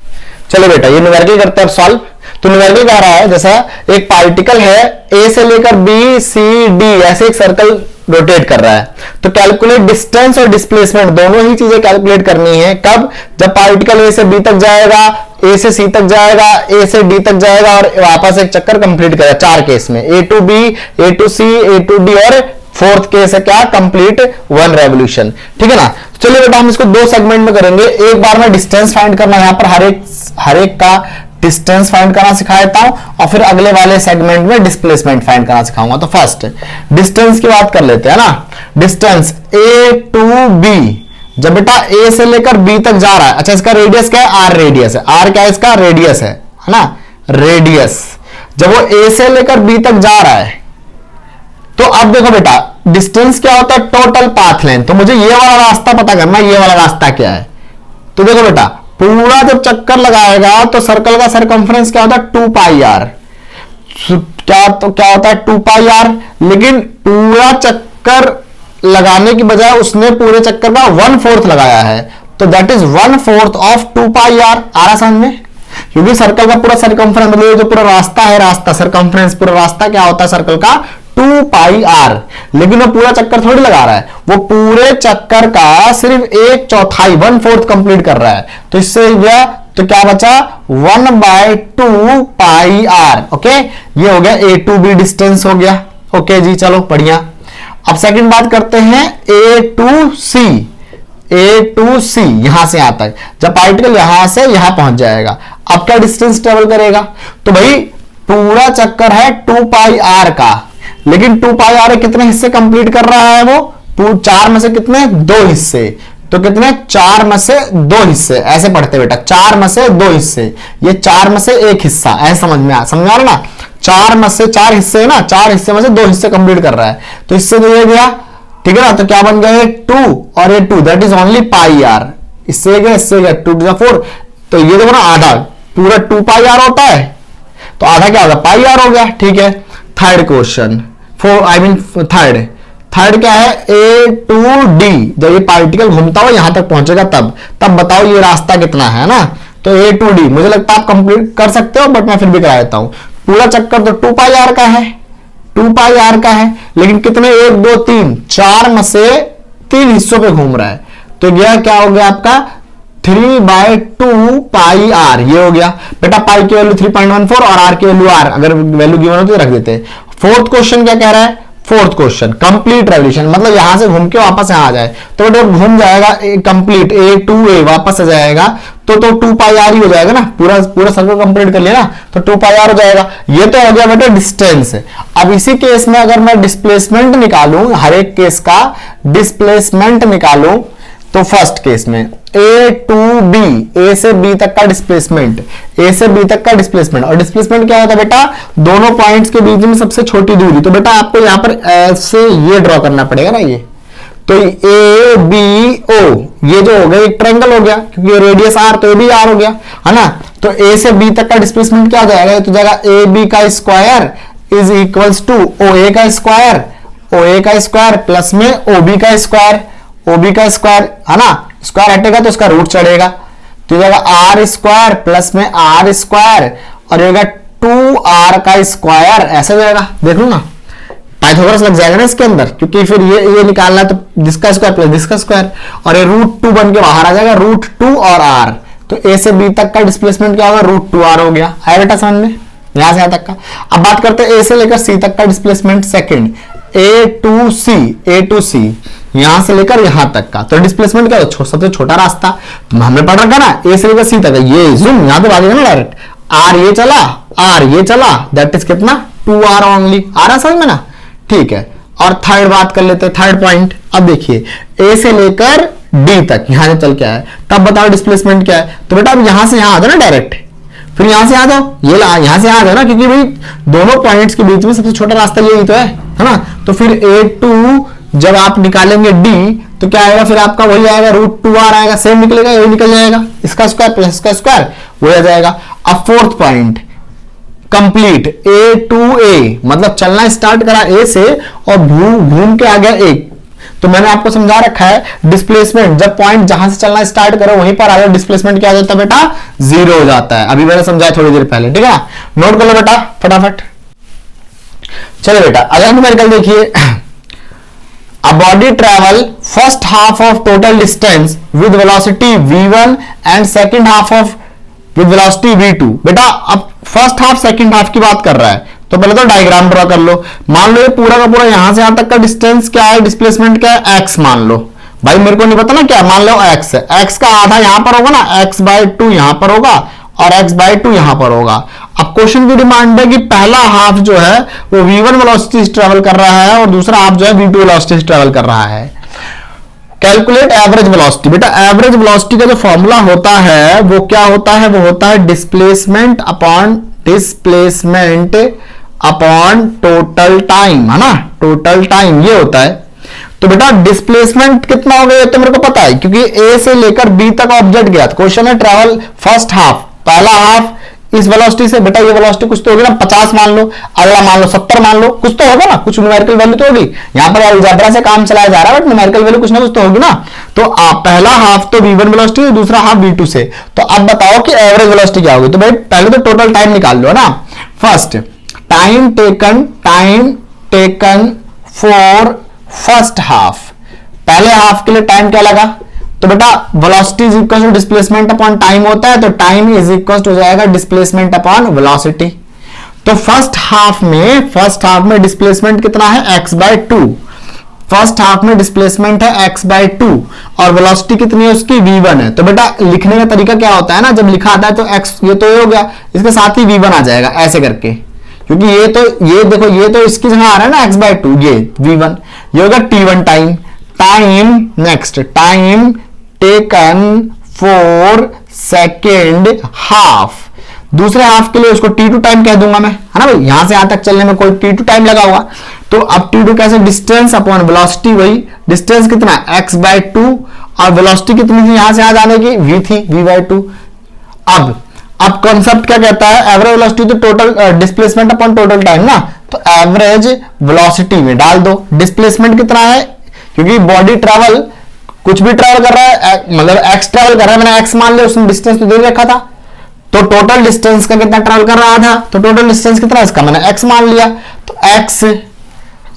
चलो बेटा ये न्यूमेरिकल करते हैं अब सॉल्व। तो न्यूमेरिकल कह रहा है, जैसा एक पार्टिकल है ए से लेकर बी सी डी ऐसे एक सर्कल रोटेट कर रहा है, तो कैलकुलेट डिस्टेंस और डिस्प्लेसमेंट, दोनों ही चीजें कैलकुलेट करनी है। कब, जब पार्टिकल ए से बी तक जाएगा, ए से सी तक जाएगा, ए से डी तक जाएगा और वापस एक चक्कर कंप्लीट करेगा। 4 केस में, A to B, A to C, A to D और 4th केस है क्या, कंप्लीट 1 रेवोल्यूशन, ठीक है ना। चलिए बेटा हम इसको 2 सेगमेंट में करेंगे। एक बार मैं डिस्टेंस फाइंड करना, यहां पर हर एक का डिस्टेंस फाइंड करना सिखा देता हूं, और फिर अगले वाले सेगमेंट में डिस्प्लेसमेंट फाइंड करना सिखाऊंगा। तो फर्स्ट डिस्टेंस की बात कर लेते हैं ना। डिस्टेंस ए टू बी, जब बेटा ए से लेकर बी तक जा रहा है, अच्छा इसका रेडियस क्या है, आर रेडियस है, आर क्या है इसका, रेडियस है ना, रेडियस। जब वो ए से लेकर बी तक जा रहा है, तो अब देखो बेटा डिस्टेंस क्या होता है, टोटल पाथ लेंथ। तो मुझे ये वाला रास्ता पता करना, ये वाला रास्ता क्या है। तो देखो बेटा पूरा जब चक्कर लगाएगा तो सर्कल का सरकमफ्रेंस क्या होता है, 2 पाई आर। क्या होता है 2 पाई आर, लेकिन पूरा चक्कर लगाने की बजाय उसने पूरे चक्कर का 1/4 लगाया है, तो that is 1/4 of 2 pi R. आ रहा समझ में, क्योंकि सर्कल का पूरा सरकमफ्रेंस मतलब जो पूरा रास्ता है, रास्ता सरकमफ्रेंस पूरा रास्ता क्या होता है सर्कल का, 2 पाई आर। लेकिन वो पूरा चक्कर थोड़ी लगा रहा है, वो पूरे चक्कर का सिर्फ 1/4 1/4 कंप्लीट कर रहा है। तो इससे गया तो क्या बचा, 1/2 पाई आर। ओके, ये हो गया ए टू बी डिस्टेंस हो गया। ओके जी, चलो बढ़िया। अब सेकंड बात करते हैं ए टू सी। ए टू सी यहां से यहां तक, जब पार्टिकल यहां से यहां पहुंच जाएगा, अब क्या डिस्टेंस ट्रेवल करेगा, तो भाई पूरा चक्कर है 2 पाई आर का, लेकिन 2 पाई आर कितने हिस्से कंप्लीट कर रहा है, वो 4 में से कितने, 2 हिस्से। तो कितने, 4 में से 2 हिस्से, ऐसे पढ़ते बेटा, 4 में से 2 हिस्से, ये 4 में से 1 हिस्सा, ऐसे समझ में आ रहा है ना। 4 में से 4 हिस्से है ना, 4 हिस्से में से 2 हिस्से कंप्लीट कर रहा है, तो इससे तो ये गया ठीक है ना, तो क्या बन गया ये 2 और ये 2, that is only pi r. इससे गया 2 to the 4, तो ये देखो ना आधा पूरा 2 पाई आर होता है, तो आधा क्या होगा पाई आर हो गया। ठीक है, थर्ड क्वेश्चन, थर्ड क्या है, ए टू डी, जब ये पार्टिकल घूमता हुआ यहां तक पहुंचेगा तब बताओ ये रास्ता कितना है ना, तो ए टू डी मुझे लगता है आप कंप्लीट कर सकते हो, बट मैं फिर भी करा देता हूं। पूरा चक्कर तो 2 पाई आर का है, 2 पाई आर का है, लेकिन कितने 1 2 3 4 में से 3 हिस्सों पे घूम रहा है, तो यह क्या हो गया आपका 3/2 पाई आर, ये हो गया। बेटा पाई की वैल्यू 3.14 और आर की वैल्यू आर, अगर वैल्यू गिवन हो तो रख देते हैं। फोर्थ क्वेश्चन क्या कह रहा है, फोर्थ क्वेश्चन कंप्लीट रेवोल्यूशन, मतलब यहां से घूम के वापस यहां आ जाए, तो बेटा घूम जाएगा कंप्लीट ए टू ए वापस आ जाएगा, तो 2 पाई आर ही हो जाएगा ना, पूरा सर्कल कंप्लीट कर लिया ना, तो 2 पाई आर हो जाएगा। ये तो हो गया बेटा डिस्टेंस। अब इसी केस में अगर मैं डिस्प्लेसमेंट निकालूं, हर एक केस का डिस्प्लेसमेंट निकालूं, तो फर्स्ट केस में ए टू बी, ए से बी तक का डिस्प्लेसमेंट, ए से बी तक का डिस्प्लेसमेंट, और डिस्प्लेसमेंट क्या होता है बेटा दोनों पॉइंट्स के बीच में सबसे छोटी दूरी, तो बेटा आपको यहां पर ऐसे ये ड्रॉ करना पड़ेगा ना, ये तो ए बी ओ, ये जो हो गया एक ट्रायंगल हो गया, क्योंकि रेडियस आर तो ए बी आर हो गया है ना, तो ए से बी तक का डिस्प्लेसमेंट क्या हो जाएगा, तो जाएगा ए बी का square is equals to O A का स्क्वायर, ओ ए का स्क्वायर प्लस में ओ बी का स्क्वायर, ओबी का स्क्वायर है ना, स्क्वायर हटेगा तो उसका रूट चढ़ेगा, तो जाएगा आर स्क्वायर प्लस में आर स्क्वायर और जाएगा 2r का स्क्वायर, ऐसा जाएगा। देख लो ना पाइथागोरस लग जाएगा ना इसके अंदर, क्योंकि फिर ये निकालना है, तो जिसका स्क्वायर प्लस जिसका स्क्वायर, और ये √2 बन के बाहर आ जाएगा, √2 और r, तो ए से बी तक का डिस्प्लेसमेंट क्या होगा √2r हो गया। आया बेटा समझ में, यहां से यहां तक का। अब बात करते हैं ए से लेकर सी तक का डिस्प्लेसमेंट, सेकंड ए टू सी यहां से लेकर यहां तक का, तो डिस्प्लेसमेंट क्या होता है सबसे छोटा रास्ता, तो हमने पढ़ रखा ना ए से लेकर सी तक, ये जूम यहां पे भागेगा ना डायरेक्ट, आर ये चला दैट इज कितना 2r ओनली, आ रहा समझ में ना। ठीक है, और थर्ड बात कर लेते हैं, थर्ड पॉइंट। अब देखिए ए से लेकर डी तक यहां से चल के आया, तब बताओ डिस्प्लेसमेंट क्या है, तो बेटा अब यहां से यहां आ जाओ ना डायरेक्ट, फिर यहां से आ जाओ, ये यहां से आ जाओ ना, क्योंकि भाई दोनों पॉइंट्स के बीच में सबसे छोटा रास्ता यही तो है ना, तो फिर A2 जब आप निकालेंगे D तो क्या आएगा, फिर आपका वही आएगा √2r आएगा, सेम निकलेगा, यही निकल जाएगा, इसका स्क्वायर प्लस इसका स्क्वायर वही आ जाएगा। अब fourth point complete A to A, मतलब चलना स्टार्ट करा A से और घूम के आ गया A, तो मैंने आपको समझा रखा है डिस्प्लेसमेंट जब पॉइंट जहां से चलना स्टार्ट करो वहीं पर आ जाए, डिस्प्लेसमेंट क्या हो जाता है बेटा 0 हो जाता है। अभी मैंने समझाया थोड़ी देर पहले, ठीक है, नोट कर लो बेटा फटाफट। चलो बेटा अगला न्यूमेरिकल देखिए, a body travel first half of total distance with velocity v1 and second half of with velocity v2। बेटा अब फर्स्ट हाफ सेकंड हाफ की बात कर रहा है, तो पहले तो डायग्राम ड्रॉ कर लो। मान लो ये पूरा का पूरा यहां से यहां तक का डिस्टेंस क्या है, डिस्प्लेसमेंट क्या है x मान लो, भाई मेरे को नहीं पता ना क्या, मान लो x है, x का आधा यहां पर होगा ना, x/2 यहां पर होगा और x/2 यहां पर होगा। अब क्वेश्चन की डिमांड है कि पहला हाफ जो है वो v1 वेलोसिटी से ट्रेवल कर रहा है और दूसरा हाफ जो है v2 वेलोसिटी से ट्रेवल कर रहा है। Calculate average velocity. बेटा एवरेज वेलोसिटी का जो फॉर्मूला होता है वो क्या होता है, वो होता है डिस्प्लेसमेंट अपॉन टोटल टाइम, है ना, टोटल टाइम ये होता है। तो बेटा डिस्प्लेसमेंट कितना हो गया तो मेरे को पता है, क्योंकि ए से लेकर बी तक ऑब्जेक्ट गया, क्वेश्चन है ट्रेवल फर्स्ट हाफ, पहला हाफ इस वेलोसिटी से, बेटा ये वेलोसिटी कुछ तो होगी ना, 50 मान लो, अगला मान लो 70 मान लो, कुछ तो होगा ना, कुछ न्यूमेरिकल वैल्यू तो होगी। यहां पर अलजेब्रा से काम चलाया जा रहा है, बट न्यूमेरिकल वैल्यू कुछ ना कुछ तो होगी ना। तो पहला हाफ तो v1 वेलोसिटी, दूसरा हाफ v2 से। तो अब बताओ कि एवरेज वेलोसिटी क्या होगी, तो भाई पहले तो टोटल टाइम निकाल लो ना। First time taken for first half, पहले हाफ के लिए टाइम क्या लगा, तो बेटा velocity is equal to displacement upon time होता है, तो टाइम इज इक्वल टू हो जाएगा डिस्प्लेसमेंट अपॉन वेलोसिटी। तो फर्स्ट हाफ में डिस्प्लेसमेंट कितना है x/2, फर्स्ट हाफ में डिस्प्लेसमेंट है x/2 और वेलोसिटी कितनी है उसकी v1 है। तो बेटा लिखने का तरीका क्या होता है ना, जब लिखा आता है तो x ये तो हो गया, इसके साथ ही v1 आ जाएगा ऐसे करके, क्योंकि ये देखो ये तो इसकी जगह आ रहा है ना x/2, ये v1, ये होगा t1 time. Next time taken for second half, दूसरे हाफ के लिए उसको t2 टाइम कह दूंगा मैं, है ना भाई, यहां से यहां तक चलने में कोई t2 टाइम लगा हुआ, तो अब t2 कैसे, डिस्टेंस अपॉन वेलोसिटी, वही डिस्टेंस कितना x/2 और वेलोसिटी कितनी थी यहां से यहां जाने की, v थी, v/2। अब कॉन्सेप्ट क्या कहता है, एवरेज वेलोसिटी तो total displacement upon total time ना, तो एवरेज वेलोसिटी में डाल दो, डिस्प्लेसमेंट कितना है, क्योंकि बॉडी ट्रैवल कुछ भी ट्रैवल कर रहा है, मतलब x ट्रैवल कर रहा है, मैंने x मान लिया, उसने डिस्टेंस तो दे रखा था, तो टोटल डिस्टेंस का कितना ट्रैवल कर रहा था, तो टोटल डिस्टेंस कितना है इसका, मैंने x मान लिया, तो x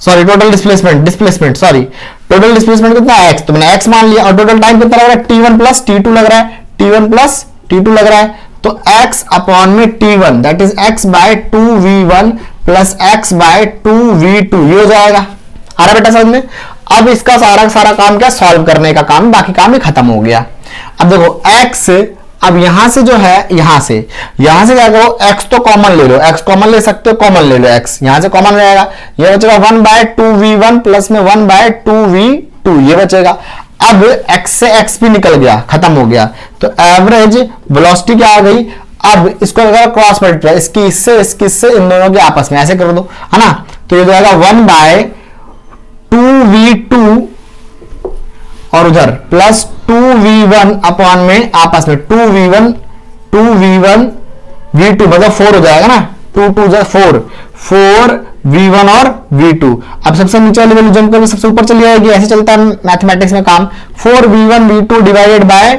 sorry total displacement sorry total displacement कितना है x, तो मैंने x मान लिया, और टोटल टाइम कितना लग रहा है, t1 प्लस t2 लग रहा है, t1 प्लस t2 लग रहा है, तो x अपॉन में t1 that is x/2v1 plus x/2v2, ये हो जाएगा। आ रहा बेटा समझ में। अब इसका सारा काम क्या, सॉल्व करने का काम, बाकी काम ही खत्म हो गया। अब देखो x, अब यहां से जो है, यहां से क्या करो, x तो कॉमन ले लो, x कॉमन ले सकते हो, कॉमन ले लो x, यहां से कॉमन रहेगा, ये बचेगा 1/2v1 प्लस में 1/2v2, ये बचेगा। अब x से x भी निकल गया, खत्म हो गया, तो एवरेज वेलोसिटी क्या आ गई। अब इसको अगर क्रॉस मल्टीप्लाई, इसकी इससे इन दोनों के आपस में ऐसे कर दो, है ना, तो ये हो जाएगा 1/2v2 और उधर प्लस 2v1 अपॉन में आपस में 2v1 v2 मतलब 4 हो जाएगा ना, 2 2 4 v1 और v2। अब सबसे नीचे वाली वैल्यू जंप करके सबसे ऊपर चली जाएगी, ऐसे चलता है मैथमेटिक्स में काम, 4v1 v2 divided by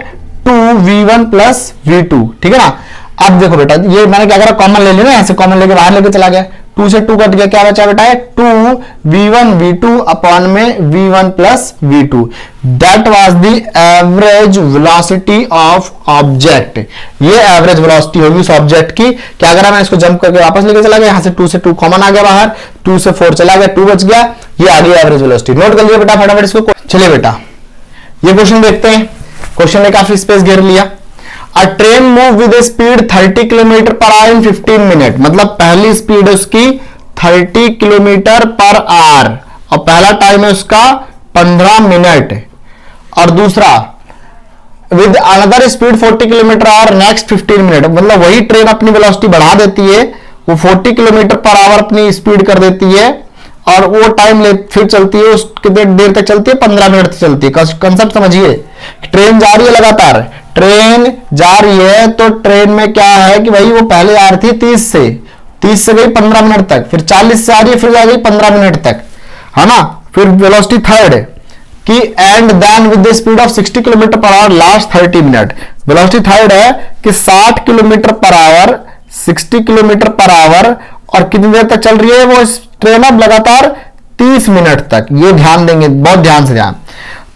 2v1 plus v2, ठीक है ना। अब देखो बेटा, ये मैंने क्या करा, कॉमन ले लिया, ऐसे कॉमन लेके बाहर लेके चला गया, 2 से 2 कट गया, क्या बचा बेटा, 2v1 v2 अपॉन में v1 plus v2, that was the average velocity of object. ये एवरेज वेलोसिटी होगी उस ऑब्जेक्ट की। क्या करा, मैं इसको जंप करके वापस लेके चला गया, यहां से 2 से 2 कॉमन आ गया बाहर, 2 से 4 चला गया, 2 बच गया, ये आ गई एवरेज वेलोसिटी। नोट कर लिया बेटा फटाफट इसको। चलिए बेटा ये क्वेश्चन देखते हैं। क्वेश्चन ने काफी स्पेस घेर लिया। A train move with a speed 30 kilometre per our in 15 minute, मतलब पहली स्पीड उसकी 30 किलोमीटर पर आवर और पहला टाइम है उसका 15 मिनट, और दूसरा with another speed 40 kilometre our next 15 minute, मतलब वही ट्रेन अपनी वेलोसिटी बढ़ा देती है, वो 40 किलोमीटर पर आवर अपनी स्पीड कर देती है, और वो टाइम फिर चलती है, उस कितने देर तक चलती है, 15 मिनट तक चलती है। कंसेप्ट समझिए, ट्रेन जा रही है लगातार, ट्रेन जा रही है, तो ट्रेन में क्या है कि भाई वो पहले आ रही थी 30 से गई 15 मिनट तक, फिर 40 से आ रही है, फिर जा गई 15 मिनट तक, है ना। फिर वेलोसिटी थर्ड कि and then with the speed of 60 kilometer per hour last 30 minute, velocity third है कि 60 kilometer per our 60 kilometer per our, और कितनी देर तक चल रही है वो ट्रेन, अब लगातार 30 मिनट तक। ये ध्यान देंगे, बहुत ध्यान से ध्यान।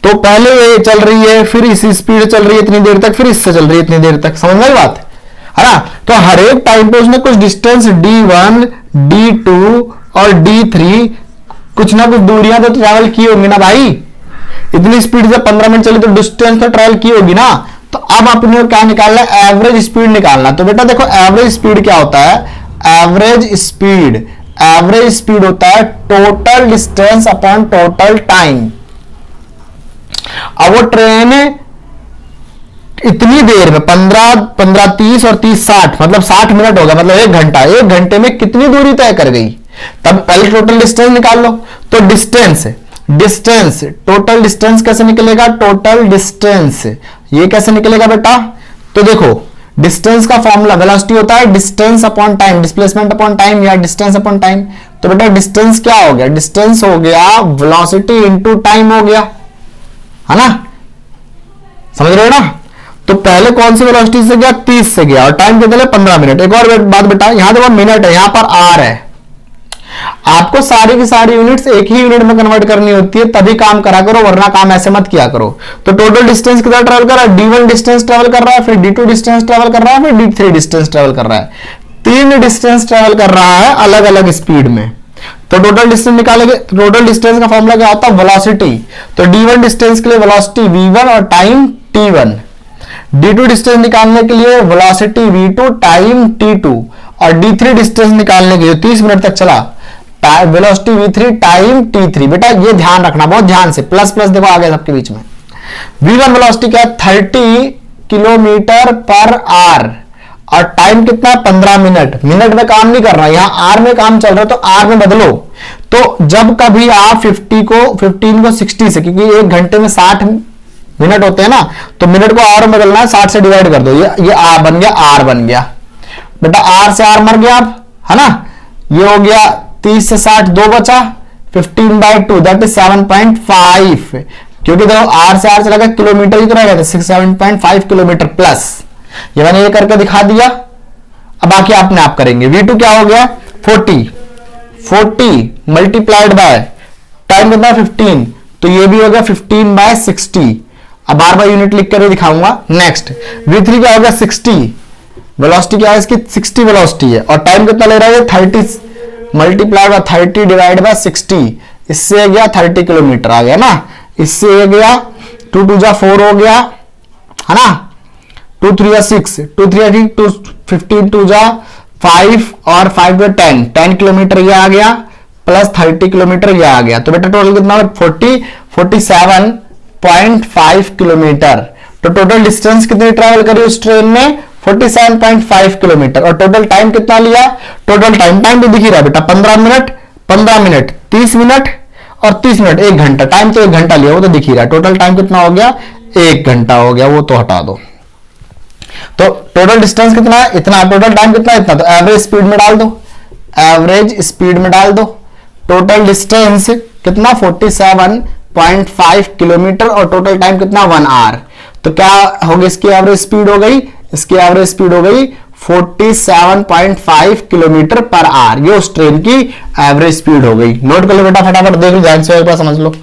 तो पहले ये चल रही है, फिर इसी स्पीड चल रही है इतनी देर तक, फिर इससे चल रही है इतनी देर तक, समझ में बात है ना। तो हर एक टाइम पे उसने कुछ डिस्टेंस d1 d2 और d3 कुछ ना कुछ दूरियां तो ट्रैवल की होंगी ना भाई। इतनी स्पीड से 15 मिनट चली तो डिस्टेंस तो ट्रैवल की होगी ना। तो अब अपने क्या निकालना है, एवरेज स्पीड निकालना। तो बेटा देखो एवरेज स्पीड क्या होता है, एवरेज स्पीड होता है total distance upon total time. अब वो ट्रेन इतनी देर में 15 30 और 30 60 मतलब 60 मिनट होगा, मतलब 1 घंटा, 1 घंटे में कितनी दूरी तय कर गई। तब पहले टोटल डिस्टेंस निकाल लो। तो डिस्टेंस टोटल डिस्टेंस कैसे निकलेगा, टोटल डिस्टेंस ये कैसे निकलेगा बेटा। तो देखो डिस्टेंस का फॉर्मूला वेलोसिटी होता है distance upon time, displacement upon time या डिस्टेंस अपॉन टाइम। तो बेटा डिस्टेंस क्या हो गया, डिस्टेंस हो गया वेलोसिटी इनटू टाइम हो गया, है ना, समझ रहे हो ना। तो पहले कौन सी वेलोसिटी से गया, 30 से गया, और टाइम कितना है 15 मिनट। एक और बात बेटा, यहां देखो मिनट है, यहां पर आर है। आपको सारी की सारी यूनिट्स एक ही यूनिट में कन्वर्ट करनी होती है, तभी काम करा करो, वरना काम ऐसे मत किया करो। तो टोटल डिस्टेंस कितना ट्रेवल कर रहा है, d1 डिस्टेंस ट्रेवल कर रहा है, फिर d2 डिस्टेंस ट्रेवल कर रहा है, फिर d3 डिस्टेंस ट्रेवल कर रहा है। 3 डिस्टेंस ट्रेवल कर रहा है अलग अलग स्पीड में। तो टोटल डिस्टेंस निकालेंगे। टोटल डिस्टेंस का फॉर्मूला क्या होता है, वेलोसिटी। तो d1 डिस्टेंस के लिए वेलोसिटी v1 और टाइम t1, d2 डिस्टेंस निकालने के लिए वेलोसिटी v2 टाइम t2, और d3 डिस्टेंस निकालने के लिए 30 मिनट तक चला वेलोसिटी v3 टाइम t3। बेटा ये ध्यान रखना बहुत ध्यान से, प्लस प्लस देखो आगे सबके बीच में। v1 वेलोसिटी क्या है 30 किलोमीटर पर आवर, और टाइम कितना है 15 मिनट। मिनट में काम नहीं कर रहा, यहां आर में काम चल रहा है तो आर में बदलो। तो जब कभी आप 15 को 60 से, क्योंकि एक घंटे में 60 मिनट होते हैं ना, तो मिनट को आवर में बदलना है, 60 से डिवाइड कर दो, ये आर बन गया, आर बन गया बेटा, आर से आर मर गया आप, है ना। ये हो गया 30 से 60 2 बचा, 15/2 दैट इज 7.5, क्योंकि देखो आर से आर चला गया, किलोमीटर ही तो रह गया, 7.5 किलोमीटर प्लस। ये मैंने ये करके दिखा दिया। अब बाकी आपने आप करेंगे। V2 क्या हो गया 40 मल्टीप्लाइड बाय टाइम कितना 15, तो ये भी हो गया 15/60। अब बार बार यूनिट लिख कर दिखाऊंगा। नेक्स्ट V3 क्या हो गया 60, वेलोसिटी क्या है इसकी 60 वेलोसिटी है, और टाइम कितना ले रहा है 30 मल्टीप्लाइड बाय 30 डिवाइड बाय 60, इससे गया 30 किलोमीटर आ गया ना। इससे गया 2 2 जा 4 हो गया, है ना, 2 3 जा 6, 2 3 2 15 2 जा 5 और 5 जा 10 किलोमीटर ये आ गया, प्लस 30 किलोमीटर ये आ गया। तो बेटा टोटल कितना 47.5 किलोमीटर। तो टोटल डिस्टेंस कितनी ट्रैवल करी उस ट्रेन में 47.5 किलोमीटर। और टोटल टाइम कितना लिया, टोटल टाइम तो दिख ही रहा है बेटा, 15 मिनट 30 मिनट और 30 मिनट, 1 घंटा। टाइम तो 1 घंटा लिया, वो तो दिख ही रहा है। टोटल टाइम कितना हो गया 1 घंटा हो गया, वो तो हटा दो। तो टोटल डिस्टेंस कितना है इतना, टोटल टाइम कितना इतना, तो एवरेज स्पीड में डाल दो, एवरेज स्पीड में डाल दो। टोटल डिस्टेंस कितना 47.5 किलोमीटर और टोटल टाइम कितना 1 आवर। तो क्या होगी इसकी एवरेज स्पीड हो गई, इसकी एवरेज स्पीड हो गई 47.5 किलोमीटर पर आवर। ये उस ट्रेन की एवरेज स्पीड हो गई। नोट कर लो बेटा फटाफट, देख लो ध्यान से एक बार समझ लो।